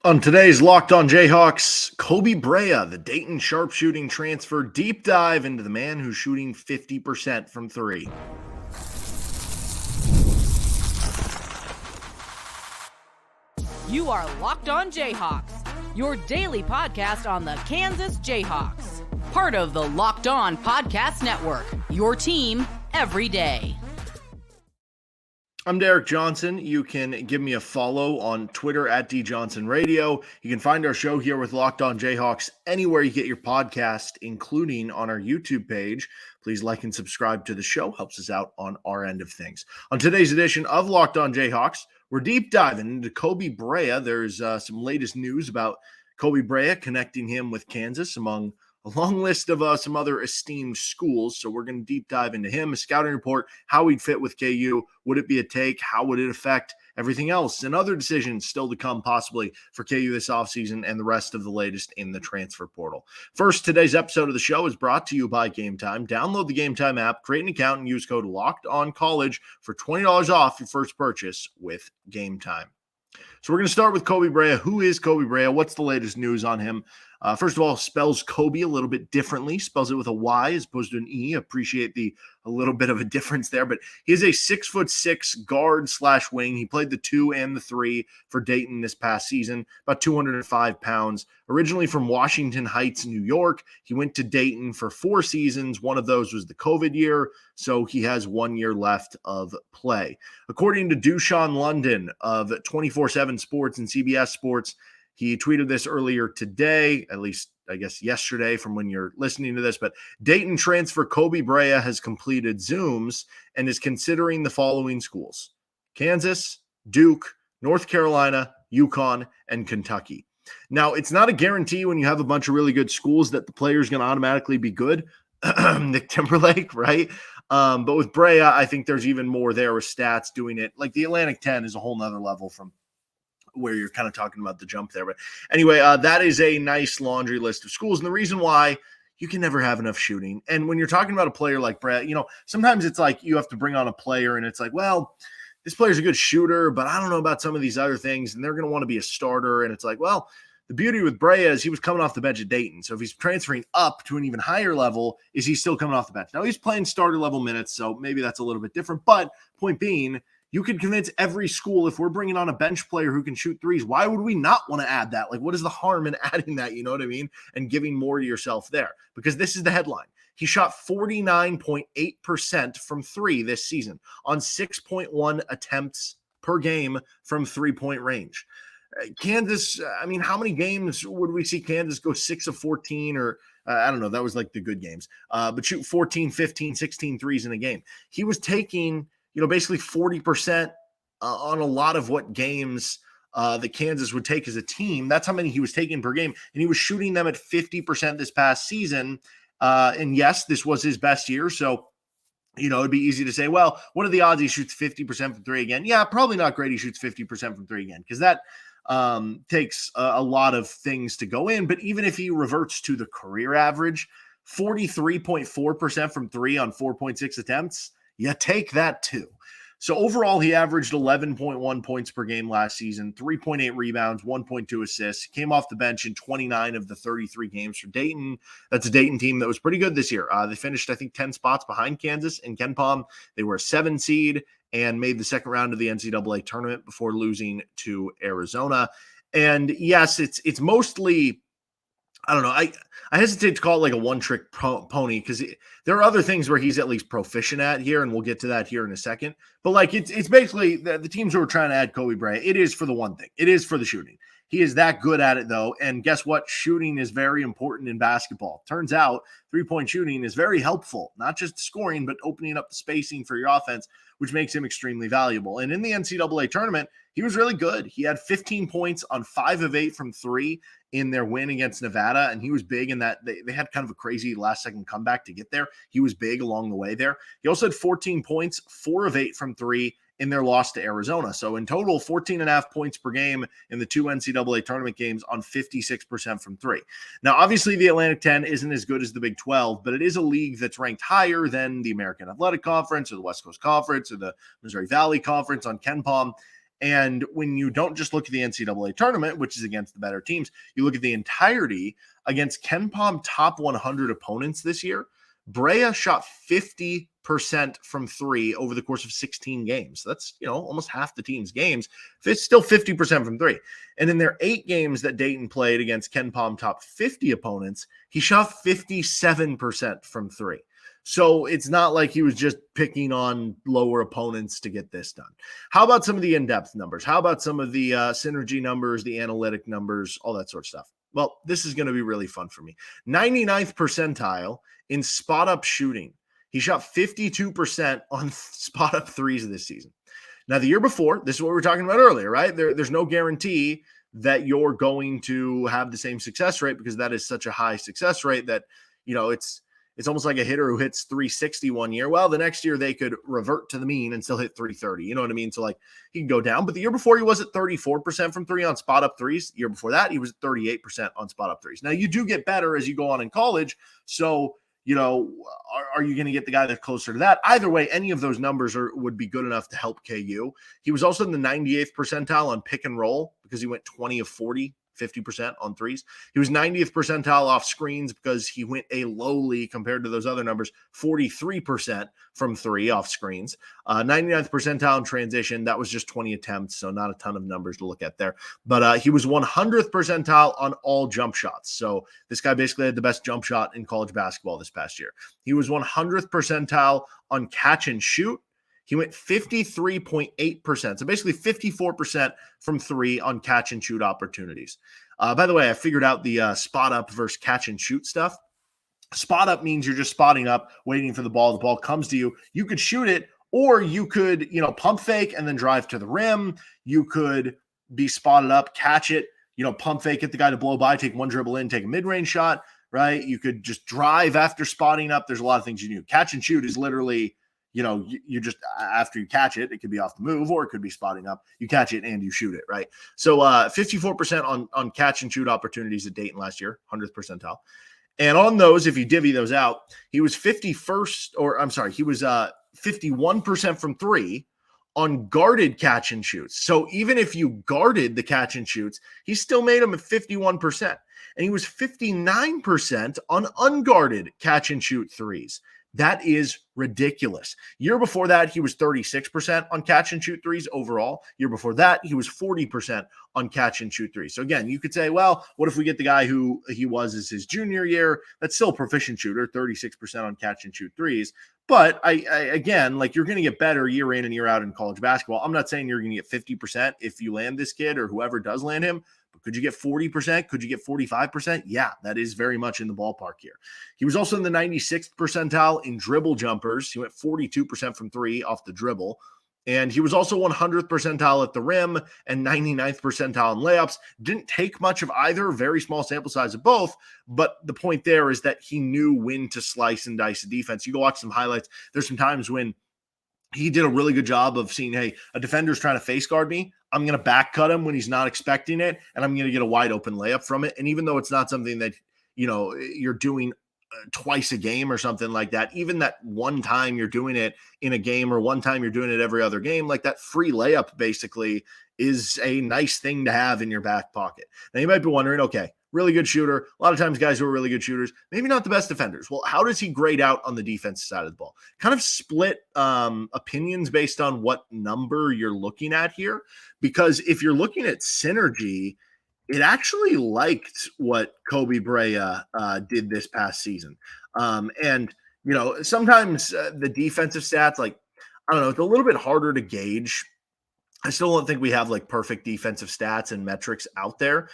On today's Locked On Jayhawks, Koby Brea, the Dayton sharpshooting transfer, deep dive into the man who's shooting 50% from three. You are Locked On Jayhawks, your daily podcast on the Kansas Jayhawks. Part of the Locked On Podcast Network, your team every day. I'm Derek Johnson. You can give me a follow on Twitter at DJohnsonRadio. You can find our show here with Locked On Jayhawks anywhere you get your podcast, including on our YouTube page. Please like and subscribe to the show. Helps us out on our end of things. On today's edition of Locked On Jayhawks, we're deep diving into Koby Brea. There's some latest news about Koby Brea, connecting him with Kansas among a long list of some other esteemed schools. So we're going to deep dive into him, a scouting report, how he'd fit with KU. Would it be a take? How would it affect everything else? And other decisions still to come possibly for KU this offseason and the rest of the latest in the transfer portal. First, today's episode of the show is brought to you by Game Time. Download the Game Time app, create an account, and use code LOCKEDONCollege for $20 off your first purchase with Game Time. So we're going to start with Koby Brea. Who is Koby Brea? What's the latest news on him? First of all, spells Koby a little bit differently. Spells it with a Y as opposed to an E. Appreciate a little bit of a difference there. But he is a 6'6" guard/wing. He played the 2 and the 3 for Dayton this past season, about 205 pounds. Originally from Washington Heights, New York. He went to Dayton for 4 seasons. One of those was the COVID year, so he has 1 year left of play. According to Dushan London of 24/7 Sports and CBS Sports, he tweeted this earlier today, at least I guess yesterday from when you're listening to this, but Dayton transfer Koby Brea has completed Zooms and is considering the following schools: Kansas, Duke, North Carolina, UConn, and Kentucky. Now, it's not a guarantee when you have a bunch of really good schools that the player is going to automatically be good. Nick Timberlake, right? But with Brea, I think there's even more there with stats doing it. Like the Atlantic 10 is a whole nother level from where you're kind of talking about the jump there. But anyway, that is a nice laundry list of schools. And the reason why you can never have enough shooting. And when you're talking about a player like Brett, sometimes it's like you have to bring on a player and it's like, well, this player's a good shooter, but I don't know about some of these other things. And they're going to want to be a starter. And it's like, well, the beauty with Brea is he was coming off the bench at Dayton. So if he's transferring up to an even higher level, is he still coming off the bench? Now he's playing starter level minutes. So maybe that's a little bit different, but point being, you could convince every school, if we're bringing on a bench player who can shoot threes, why would we not want to add that? Like, what is the harm in adding that? You know what I mean? And giving more to yourself there. Because this is the headline. He shot 49.8% from three this season on 6.1 attempts per game from three-point range. Kansas, how many games would we see Kansas go 6 of 14 or I don't know, that was like the good games, but shoot 14, 15, 16 threes in a game. He was taking basically 40% on a lot of what games that Kansas would take as a team. That's how many he was taking per game. And he was shooting them at 50% this past season. And yes, this was his best year. So, it'd be easy to say, well, what are the odds he shoots 50% from three again? Yeah, probably not great he shoots 50% from three again, because that takes a lot of things to go in. But even if he reverts to the career average, 43.4% from three on 4.6 attempts, you take that too. So overall, he averaged 11.1 points per game last season, 3.8 rebounds, 1.2 assists. He came off the bench in 29 of the 33 games for Dayton. That's a Dayton team that was pretty good this year. They finished, I think, 10 spots behind Kansas and KenPom. They were a 7 seed and made the second round of the NCAA tournament before losing to Arizona. And yes, it's mostly, I don't know. I hesitate to call it like a one-trick pony because there are other things where he's at least proficient at here, and we'll get to that here in a second. But like it's basically the teams who are trying to add Koby Brea, it is for the one thing. It is for the shooting. He is that good at it, though. And guess what? Shooting is very important in basketball. Turns out three-point shooting is very helpful, not just scoring, but opening up the spacing for your offense, which makes him extremely valuable. And in the NCAA tournament, he was really good. He had 15 points on 5 of 8 from three in their win against Nevada, and he was big in that they had kind of a crazy last-second comeback to get there. He was big along the way there. He also had 14 points, 4 of 8 from three in their loss to Arizona. So in total, 14.5 points per game in the 2 NCAA tournament games on 56% from three. Now, obviously, the Atlantic 10 isn't as good as the Big 12, but it is a league that's ranked higher than the American Athletic Conference or the West Coast Conference or the Missouri Valley Conference on KenPom. And when you don't just look at the NCAA tournament, which is against the better teams, you look at the entirety against KenPom top 100 opponents this year. Brea shot 50% from three over the course of 16 games. That's, almost half the team's games. It's still 50% from three. And in their 8 games that Dayton played against KenPom top 50 opponents, he shot 57% from three. So it's not like he was just picking on lower opponents to get this done. How about some of the in-depth numbers? How about some of the synergy numbers, the analytic numbers, all that sort of stuff? Well, this is going to be really fun for me. 99th percentile in spot-up shooting. He shot 52% on spot-up threes this season. Now, the year before, this is what we were talking about earlier, right? There's no guarantee that you're going to have the same success rate because that is such a high success rate that, it's almost like a hitter who hits 360 one year. Well, the next year they could revert to the mean and still hit 330. You know what I mean? So like he can go down. But the year before he was at 34% from three on spot up threes. The year before that, he was at 38% on spot up threes. Now you do get better as you go on in college. So, are you going to get the guy that's closer to that? Either way, any of those numbers would be good enough to help KU. He was also in the 98th percentile on pick and roll because he went 20 of 40. 50% on threes. He was 90th percentile off screens because he went a lowly, compared to those other numbers, 43% from three off screens. 99th percentile in transition. That was just 20 attempts, so not a ton of numbers to look at there. But he was 100th percentile on all jump shots. So this guy basically had the best jump shot in college basketball this past year. He was 100th percentile on catch and shoot. He went 53.8%. So basically 54% from three on catch and shoot opportunities. By the way, I figured out the spot up versus catch and shoot stuff. Spot up means you're just spotting up, waiting for the ball. The ball comes to you. You could shoot it, or you could, pump fake and then drive to the rim. You could be spotted up, catch it, pump fake, get the guy to blow by, take one dribble in, take a mid-range shot, right? You could just drive after spotting up. There's a lot of things you do. Catch and shoot is literally, you just, after you catch it, it could be off the move or it could be spotting up. You catch it and you shoot it, right? So 54% on catch and shoot opportunities at Dayton last year, 100th percentile. And on those, if you divvy those out, he was 51% from three on guarded catch and shoots. So even if you guarded the catch and shoots, he still made them at 51%. And he was 59% on unguarded catch and shoot threes. That is ridiculous. Year before that, he was 36% on catch and shoot threes overall. Year before that, he was 40% on catch and shoot threes. So again, you could say, well, what if we get the guy who he was as his junior year? That's still a proficient shooter, 36% on catch and shoot threes. But I again, like, you're going to get better year in and year out in college basketball. I'm not saying you're going to get 50% if you land this kid or whoever does land him. But could you get 40%? Could you get 45%? Yeah, that is very much in the ballpark here. He was also in the 96th percentile in dribble jumpers. He went 42% from three off the dribble. And he was also 100th percentile at the rim and 99th percentile in layups. Didn't take much of either, very small sample size of both. But the point there is that he knew when to slice and dice the defense. You go watch some highlights. There's some times when he did a really good job of seeing, hey, a defender's trying to face guard me. I'm going to back cut him when he's not expecting it, and I'm going to get a wide open layup from it. And even though it's not something that, you're doing twice a game or something like that, even that one time you're doing it in a game or one time you're doing it every other game, like that free layup basically is a nice thing to have in your back pocket. Now you might be wondering, okay, really good shooter. A lot of times guys who are really good shooters, maybe not the best defenders. Well, how does he grade out on the defensive side of the ball? Kind of split opinions based on what number you're looking at here. Because if you're looking at synergy, it actually liked what Koby Brea did this past season. And sometimes the defensive stats, like, I don't know, it's a little bit harder to gauge. I still don't think we have like perfect defensive stats and metrics out there.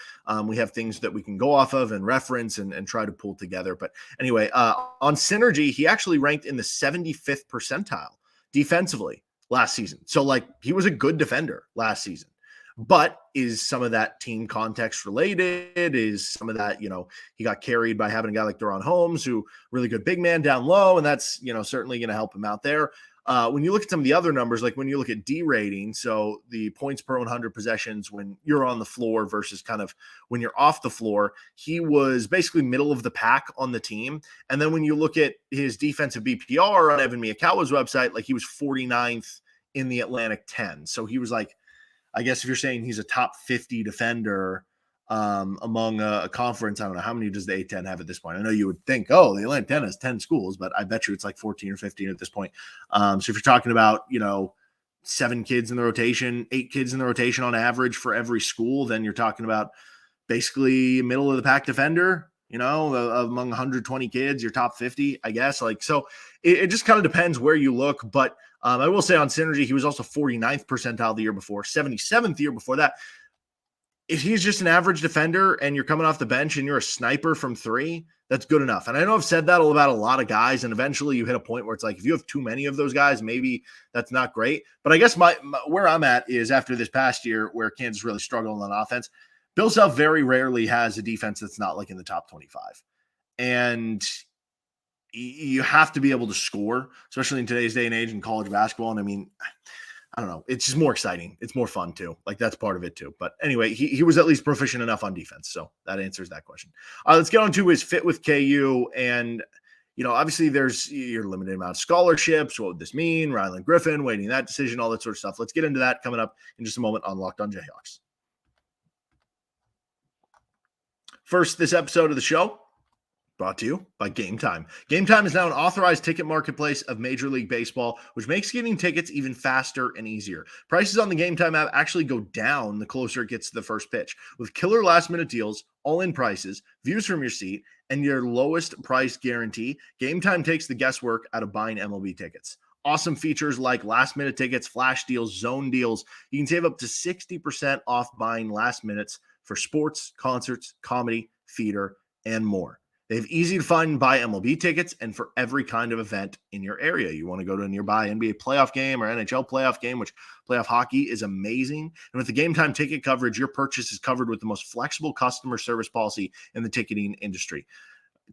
We have things that we can go off of and reference and try to pull together. But anyway, on synergy, he actually ranked in the 75th percentile defensively last season. So like, he was a good defender last season. But is some of that team context related? Is some of that, he got carried by having a guy like Deron Holmes, who really good big man down low, and that's, certainly going to help him out there. When you look at some of the other numbers, like when you look at D rating, so the points per 100 possessions when you're on the floor versus kind of when you're off the floor, he was basically middle of the pack on the team. And then when you look at his defensive BPR on Evan Miyakawa's website, like he was 49th in the Atlantic 10. So he was like, I guess if you're saying he's a top 50 defender among a conference, I don't know, how many does the A10 have at this point? I know you would think, oh, the Atlantic 10 has 10 schools, but I bet you it's like 14 or 15 at this point. So if you're talking about, 7 kids in the rotation, 8 kids in the rotation on average for every school, then you're talking about basically middle of the pack defender, among 120 kids, your top 50, I guess. So it just kind of depends where you look. But I will say on Synergy, he was also 49th percentile the year before, 77th the year before that. If he's just an average defender and you're coming off the bench and you're a sniper from 3, that's good enough. And I know I've said that about a lot of guys, and eventually you hit a point where it's like, if you have too many of those guys, maybe that's not great. But I guess my where I'm at is after this past year where Kansas really struggled on offense, Bill Self very rarely has a defense that's not like in the top 25. And you have to be able to score, especially in today's day and age in college basketball. And I mean, I don't know. It's just more exciting. It's more fun too. That's part of it too. But anyway, he was at least proficient enough on defense. So that answers that question. Let's get on to his fit with KU. And, obviously there's your limited amount of scholarships. What would this mean? Ryland Griffin waiting that decision, all that sort of stuff. Let's get into that coming up in just a moment on Locked On Jayhawks. First, this episode of the show brought to you by Game Time. Game Time is now an authorized ticket marketplace of Major League Baseball, which makes getting tickets even faster and easier. Prices on the Game Time app actually go down the closer it gets to the first pitch. With killer last-minute deals, all-in prices, views from your seat, and your lowest price guarantee, Game Time takes the guesswork out of buying MLB tickets. Awesome features like last-minute tickets, flash deals, zone deals. You can save up to 60% off buying last minutes for sports, concerts, comedy, theater, and more. They have easy to find and buy MLB tickets and for every kind of event in your area. You want to go to a nearby NBA playoff game or NHL playoff game, which playoff hockey is amazing. And with the Game Time ticket coverage, your purchase is covered with the most flexible customer service policy in the ticketing industry.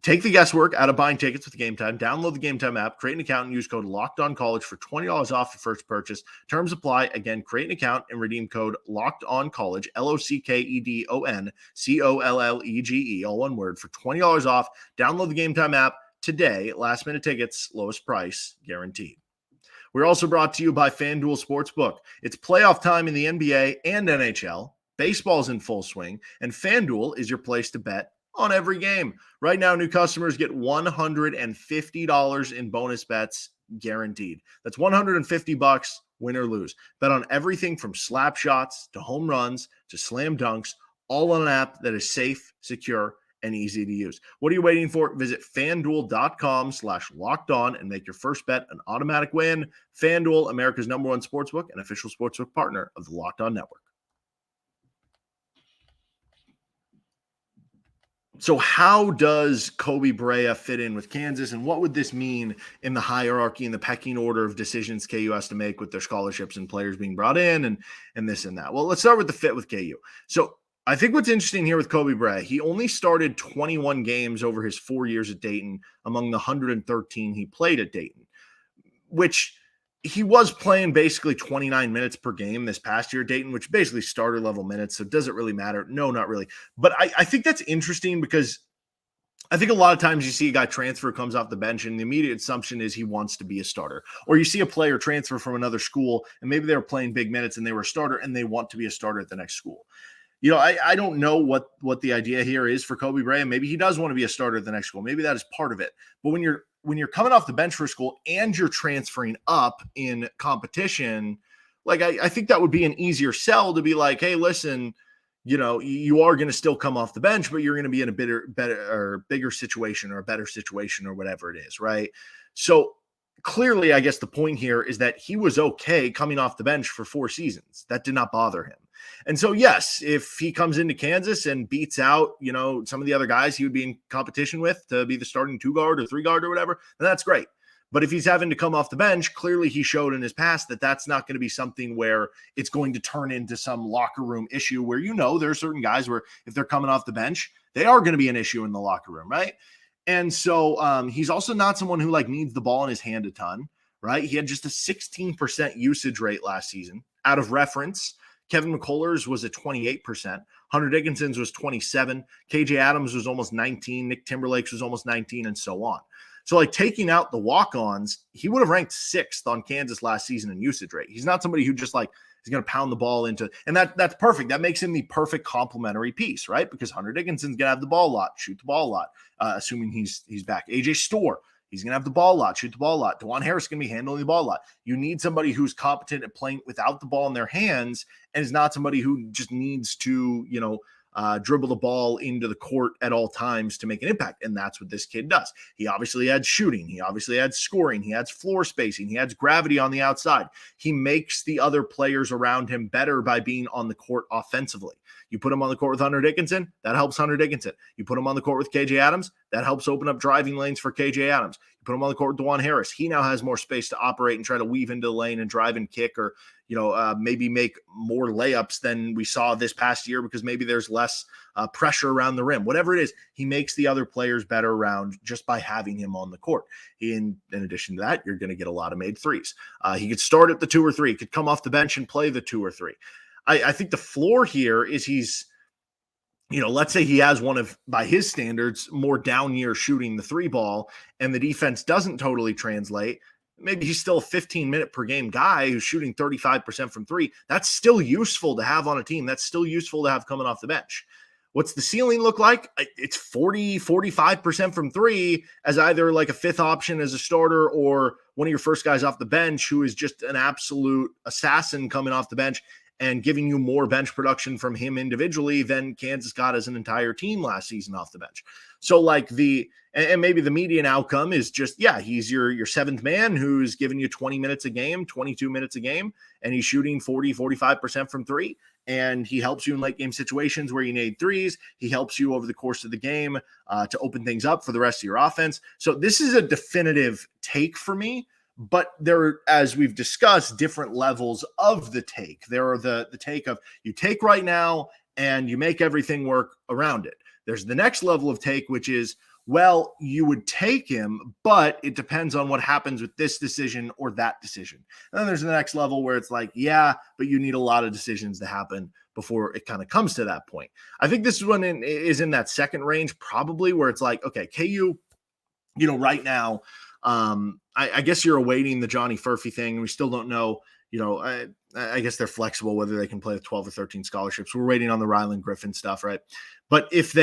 Take the guesswork out of buying tickets with Game Time. Download the Game Time app, create an account, and use code LOCKEDONCollege for $20 off your first purchase. Terms apply. Again, create an account and redeem code LOCKEDONCollege, LOCKEDONCOLLEGE, all one word, for $20 off. Download the Game Time app today. Last minute tickets, lowest price guaranteed. We're also brought to you by FanDuel Sportsbook. It's playoff time in the NBA and NHL. Baseball's in full swing, and FanDuel is your place to bet on every game. Right now, new customers get $150 in bonus bets guaranteed. That's $150, win or lose. Bet on everything from slap shots to home runs to slam dunks, all on an app that is safe, secure, and easy to use. What are you waiting for? Visit FanDuel.com/lockedon and make your first bet an automatic win. FanDuel, America's #1 sportsbook and official sportsbook partner of the Locked On Network. So how does Koby Brea fit in with Kansas, and what would this mean in the hierarchy and the pecking order of decisions KU has to make with their scholarships and players being brought in and this and that? Well, let's start with the fit with KU. So I think what's interesting here with Koby Brea, he only started 21 games over his 4 years at Dayton among the 113 he played at Dayton, which he was playing basically 29 minutes per game this past year at Dayton, which basically starter level minutes. So does it really matter? No, not really. But I think that's interesting because I think a lot of times you see a guy transfer, comes off the bench, and the immediate assumption is he wants to be a starter. Or you see a player transfer from another school, and maybe they were playing big minutes and they were a starter and they want to be a starter at the next school. I don't know what the idea here is for Koby Brea. Maybe he does want to be a starter at the next school. Maybe that is part of it. But when you're coming off the bench for a school and you're transferring up in competition, I think that would be an easier sell to be like, hey, listen, you are going to still come off the bench, but you're going to be in a bigger situation or a better situation or whatever it is, right? So clearly, I guess the point here is that he was okay coming off the bench for 4 seasons. That did not bother him. And so, yes, if he comes into Kansas and beats out, some of the other guys he would be in competition with to be the starting 2-guard or 3-guard or whatever, then that's great. But if he's having to come off the bench, clearly he showed in his past that that's not going to be something where it's going to turn into some locker room issue where, there are certain guys where if they're coming off the bench, they are going to be an issue in the locker room, right? And so he's also not someone who needs the ball in his hand a ton, right? He had just a 16% usage rate last season. Out of reference, Kevin McCullers was at 28%. Hunter Dickinson's was 27. KJ Adams was almost 19. Nick Timberlake's was almost 19, and so on. So taking out the walk-ons, he would have ranked 6th on Kansas last season in usage rate. He's not somebody who just He's going to pound the ball into, and that's perfect. That makes him the perfect complementary piece, right? Because Hunter Dickinson's going to have the ball a lot, shoot the ball a lot, assuming he's back. AJ Storr, he's going to have the ball a lot, shoot the ball a lot. DeJuan Harris is going to be handling the ball a lot. You need somebody who's competent at playing without the ball in their hands and is not somebody who just needs to, dribble the ball into the court at all times to make an impact. And that's what this kid does. He obviously adds shooting. He obviously adds scoring. He adds floor spacing. He adds gravity on the outside. He makes the other players around him better by being on the court offensively. You put him on the court with Hunter Dickinson, that helps Hunter Dickinson. You put him on the court with KJ Adams, that helps open up driving lanes for KJ Adams. You put him on the court with DeJuan Harris. He now has more space to operate and try to weave into the lane and drive and kick, or maybe make more layups than we saw this past year because maybe there's less pressure around the rim. Whatever it is, he makes the other players better around just by having him on the court. In addition to that, you're going to get a lot of made threes. He could start at the 2 or 3. He could come off the bench and play the 2 or 3. I think the floor here is he's, let's say he has one of, by his standards, more down year shooting the 3 ball, and the defense doesn't totally translate. Maybe he's still a 15-minute per game guy who's shooting 35% from 3. That's still useful to have on a team. That's still useful to have coming off the bench. What's the ceiling look like? It's 40, 45% from 3 as either like a 5th option as a starter or one of your first guys off the bench who is just an absolute assassin coming off the bench and giving you more bench production from him individually than Kansas got as an entire team last season off the bench. So and maybe the median outcome is just, he's your 7th man who's giving you 20 minutes a game, 22 minutes a game, and he's shooting 40, 45% from 3. And he helps you in late game situations where you need threes. He helps you over the course of the game to open things up for the rest of your offense. So this is a definitive take for me. But there are, as we've discussed, different levels of the take. There are the take of you take right now and you make everything work around it. There's the next level of take, which is, well, you would take him, but it depends on what happens with this decision or that decision. And then there's the next level where it's like, but you need a lot of decisions to happen before it kind of comes to that point. I think this one is in that second range, probably, where it's like, okay, KU, right now, I guess you're awaiting the Johnny Furphy thing. We still don't know, I guess they're flexible whether they can play with 12 or 13 scholarships. We're waiting on the Rylan Griffin stuff, right? But if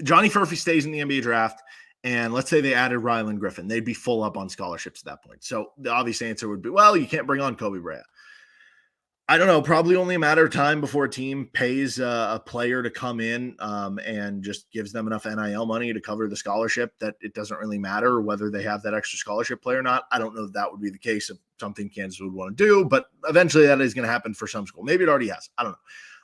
Johnny Furphy stays in the NBA draft and let's say they added Rylan Griffin, they'd be full up on scholarships at that point. So the obvious answer would be, well, you can't bring on Koby Brea. I don't know, probably only a matter of time before a team pays a player to come in and just gives them enough NIL money to cover the scholarship that it doesn't really matter whether they have that extra scholarship player or not. I don't know if that would be the case of something Kansas would want to do, but eventually that is going to happen for some school. Maybe it already has. I don't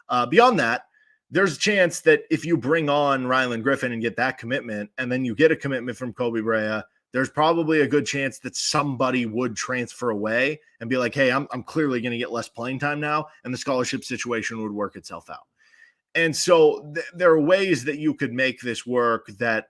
know. Beyond that, there's a chance that if you bring on Rylan Griffin and get that commitment, and then you get a commitment from Koby Brea, there's probably a good chance that somebody would transfer away and be like, hey, I'm clearly going to get less playing time now, and the scholarship situation would work itself out. And so there are ways that you could make this work that,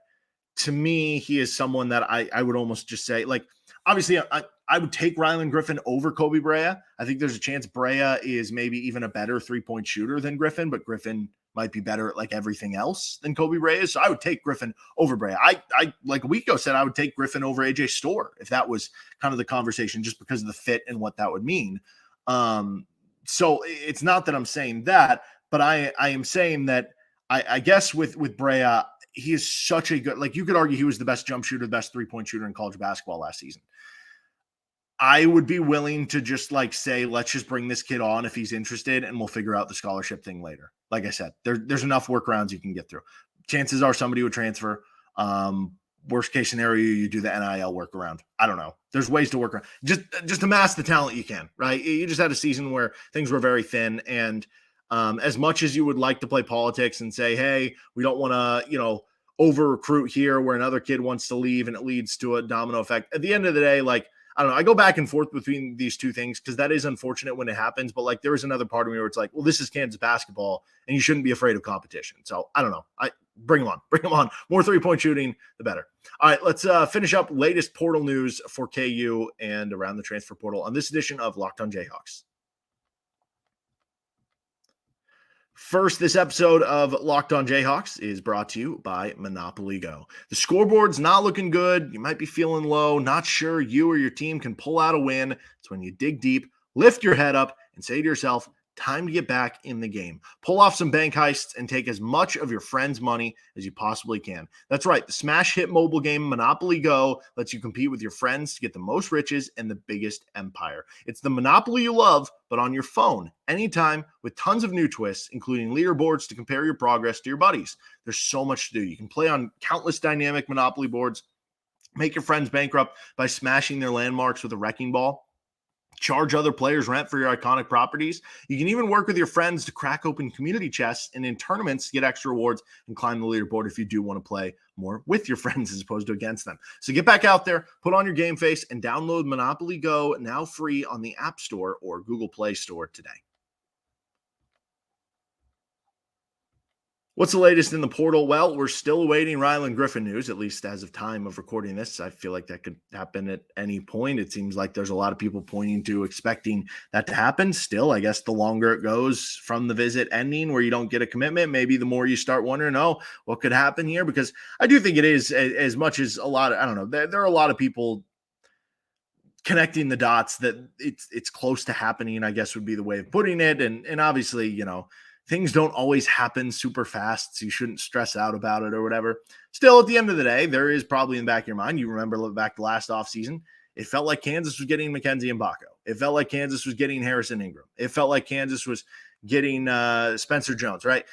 to me, he is someone that I would almost just say, like, obviously I would take Rylan Griffin over Koby Brea. I think there's a chance Brea is maybe even a better 3-point shooter than Griffin, but Griffin might be better at like everything else than Koby Brea is. So I would take Griffin over Brea. I like a week ago said I would take Griffin over AJ Storr if that was kind of the conversation, just because of the fit and what that would mean. So it's not that I'm saying that, but I am saying that I guess with Brea, he is such a good, like you could argue he was the best jump shooter, the best 3-point shooter in college basketball last season. I would be willing to just say, let's just bring this kid on if he's interested and we'll figure out the scholarship thing later. Like I said, there's enough workarounds you can get through. Chances are somebody would transfer. Worst case scenario, you do the NIL workaround. I don't know. There's ways to work around. Just amass the talent you can, right? You just had a season where things were very thin. And as much as you would like to play politics and say, hey, we don't want to, over recruit here where another kid wants to leave and it leads to a domino effect. At the end of the day, I don't know. I go back and forth between these two things because that is unfortunate when it happens. But there is another part of me where it's like, well, this is Kansas basketball and you shouldn't be afraid of competition. So I don't know. Bring them on. More 3-point shooting, the better. All right, let's finish up latest portal news for KU and around the transfer portal on this edition of Locked on Jayhawks. First, this episode of Locked on Jayhawks is brought to you by Monopoly Go. The scoreboard's not looking good. You might be feeling low, not sure you or your team can pull out a win. It's when you dig deep, lift your head up, and say to yourself, time to get back in the game. Pull off some bank heists and take as much of your friends' money as you possibly can. That's right. The smash hit mobile game Monopoly Go lets you compete with your friends to get the most riches and the biggest empire. It's the Monopoly you love, but on your phone, anytime, with tons of new twists, including leaderboards to compare your progress to your buddies. There's so much to do. You can play on countless dynamic Monopoly boards, make your friends bankrupt by smashing their landmarks with a wrecking ball, charge other players rent for your iconic properties. You can even work with your friends to crack open community chests and in tournaments get extra rewards and climb the leaderboard if you do want to play more with your friends as opposed to against them. So get back out there, put on your game face, and download Monopoly Go, now free on the App Store or Google Play Store today. What's the latest in the portal? Well, we're still awaiting Rylan Griffin news, at least as of time of recording this. I feel like that could happen at any point. It seems like there's a lot of people pointing to expecting that to happen. Still, I guess the longer it goes from the visit ending where you don't get a commitment, maybe the more you start wondering, oh, what could happen here? Because I do think it is as much as a lot of, I don't know, there are a lot of people connecting the dots that it's close to happening, I guess would be the way of putting it. And obviously, you know, things don't always happen super fast, so you shouldn't stress out about it or whatever. Still, at the end of the day, there is probably in the back of your mind, you remember back to last offseason, it felt like Kansas was getting Mackenzie Mbako. It felt like Kansas was getting Harrison Ingram. It felt like Kansas was getting Spencer Jones, right?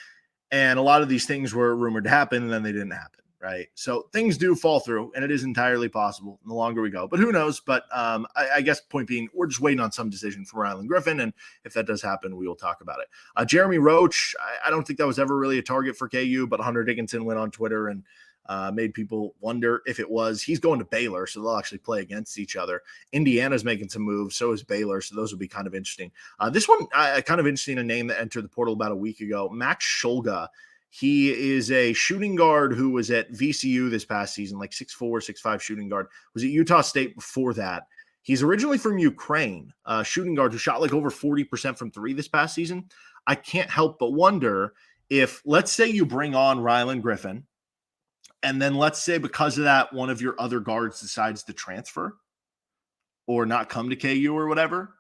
And a lot of these things were rumored to happen, and then they didn't happen, right? So things do fall through, and it is entirely possible the longer we go. But who knows? But I guess point being, we're just waiting on some decision from Rylan Griffin, and if that does happen, we will talk about it. Jeremy Roach, I don't think that was ever really a target for KU, but Hunter Dickinson went on Twitter and made people wonder if it was. He's going to Baylor, so they'll actually play against each other. Indiana's making some moves, so is Baylor, so those will be kind of interesting. This one, kind of interesting, a name that entered the portal about a week ago, Max Shulga. He is a shooting guard who was at VCU this past season, like 6'4", 6'5" shooting guard. Was at Utah State before that. He's originally from Ukraine, shooting guard who shot like over 40% from three this past season. I can't help but wonder if, let's say you bring on Rylan Griffin, and then let's say because of that, one of your other guards decides to transfer or not come to KU or whatever.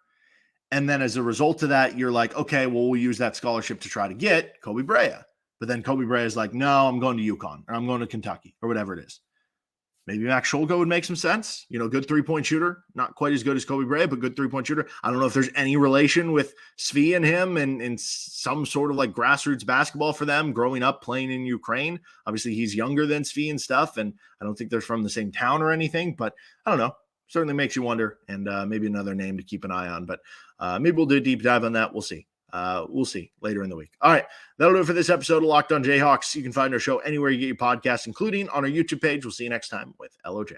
And then as a result of that, you're like, okay, well, we'll use that scholarship to try to get Koby Brea. But then Koby Brea is like, no, I'm going to UConn or I'm going to Kentucky or whatever it is. Maybe Max Shulga would make some sense. You know, good three-point shooter. Not quite as good as Koby Brea, but good three-point shooter. I don't know if there's any relation with Svi and him and some sort of like grassroots basketball for them growing up playing in Ukraine. Obviously, he's younger than Svi and stuff, and I don't think they're from the same town or anything, but I don't know. Certainly makes you wonder, and maybe another name to keep an eye on. But maybe we'll do a deep dive on that. We'll see. We'll see later in the week. All right, that'll do it for this episode of Locked On Jayhawks. You can find our show anywhere you get your podcasts, including on our YouTube page. We'll see you next time with LOJ.